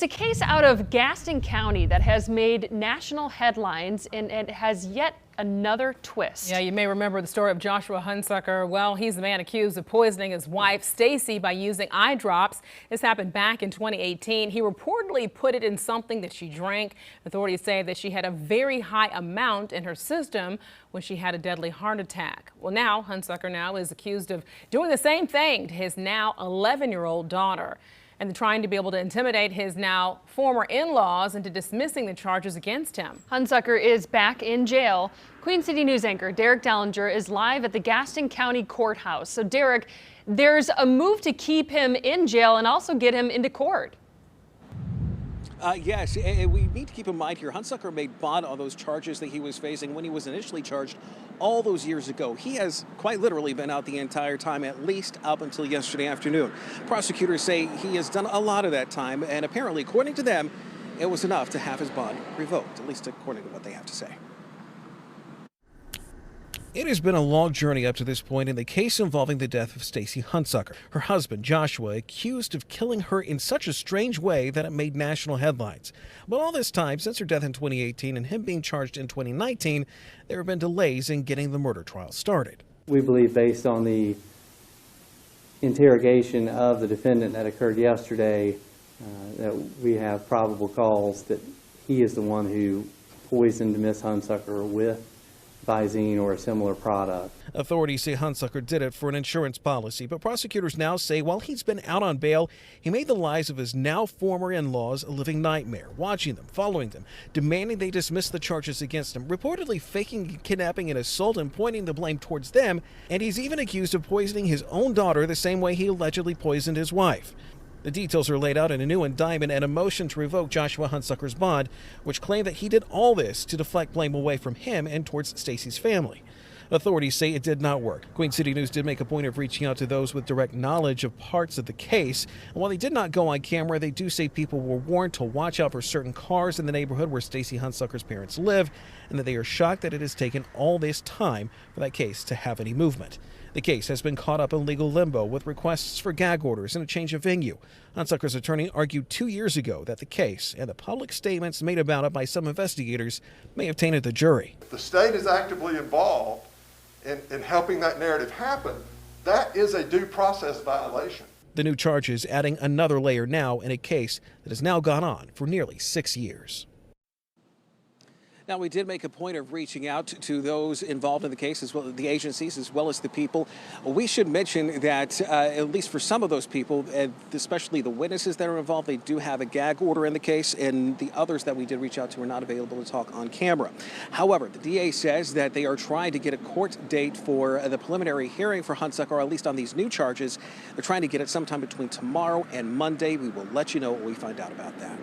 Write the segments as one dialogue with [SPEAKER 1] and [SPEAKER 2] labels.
[SPEAKER 1] a case out of Gaston County that has made national headlines, and it has yet another twist.
[SPEAKER 2] Yeah, you may remember the story of Joshua Hunsucker. Well, he's the man accused of poisoning his wife, Stacy, by using eye drops. This happened back in 2018. He reportedly put it in something that she drank. Authorities say that she had a very high amount in her system when she had a deadly heart attack. Well, now Hunsucker now is accused of doing the same thing to his now 11-year-old daughter, and trying to be able to intimidate his now former in-laws into dismissing the charges against him.
[SPEAKER 1] Hunsucker is back in jail. Queen City News anchor Derek Dellinger is live at the Gaston County Courthouse. So Derek, there's a move to keep him in jail and also get him into court.
[SPEAKER 3] Yes, and we need to keep in mind here, Hunsucker made bond on those charges that he was facing when he was initially charged all those years ago. He has quite literally been out the entire time, at least up until yesterday afternoon. Prosecutors say he has done a lot of that time, and apparently, according to them, it was enough to have his bond revoked, at least according to what they have to say.
[SPEAKER 4] It has been a long journey up to this point in the case involving the death of Stacy Hunsucker. Her husband, Joshua, accused of killing her in such a strange way that it made national headlines. But all this time, since her death in 2018 and him being charged in 2019, there have been delays in getting the murder trial started.
[SPEAKER 5] We believe, based on the interrogation of the defendant that occurred yesterday, that we have probable cause that he is the one who poisoned Miss Hunsucker with Visine or a similar product.
[SPEAKER 4] Authorities say Hunsucker did it for an insurance policy, but prosecutors now say while he's been out on bail, he made the lives of his now former in-laws a living nightmare, watching them, following them, demanding they dismiss the charges against him, reportedly faking kidnapping and assault and pointing the blame towards them, and he's even accused of poisoning his own daughter the same way he allegedly poisoned his wife. The details are laid out in a new indictment and a motion to revoke Joshua Hunsucker's bond, which claimed that he did all this to deflect blame away from him and towards Stacy's family. Authorities say it did not work. Queen City News did make a point of reaching out to those with direct knowledge of parts of the case. And while they did not go on camera, they do say people were warned to watch out for certain cars in the neighborhood where Stacy Hunsucker's parents live, and that they are shocked that it has taken all this time for that case to have any movement. The case has been caught up in legal limbo with requests for gag orders and a change of venue. Hunsucker's attorney argued 2 years ago that the case and the public statements made about it by some investigators may have tainted the jury.
[SPEAKER 6] If the state is actively involved in helping that narrative happen, that is a due process violation.
[SPEAKER 4] The new charges adding another layer now in a case that has now gone on for nearly 6 years.
[SPEAKER 3] Now, we did make a point of reaching out to those involved in the case, as well as the agencies, as well as the people. We should mention that, at least for some of those people, especially the witnesses that are involved, they do have a gag order in the case, and the others that we did reach out to are not available to talk on camera. However, the DA says that they are trying to get a court date for the preliminary hearing for Hunsucker, or at least on these new charges. They're trying to get it sometime between tomorrow and Monday. We will let you know what we find out about that.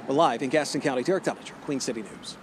[SPEAKER 3] We're live in Gaston County. Derek Dellinger, Queen City News.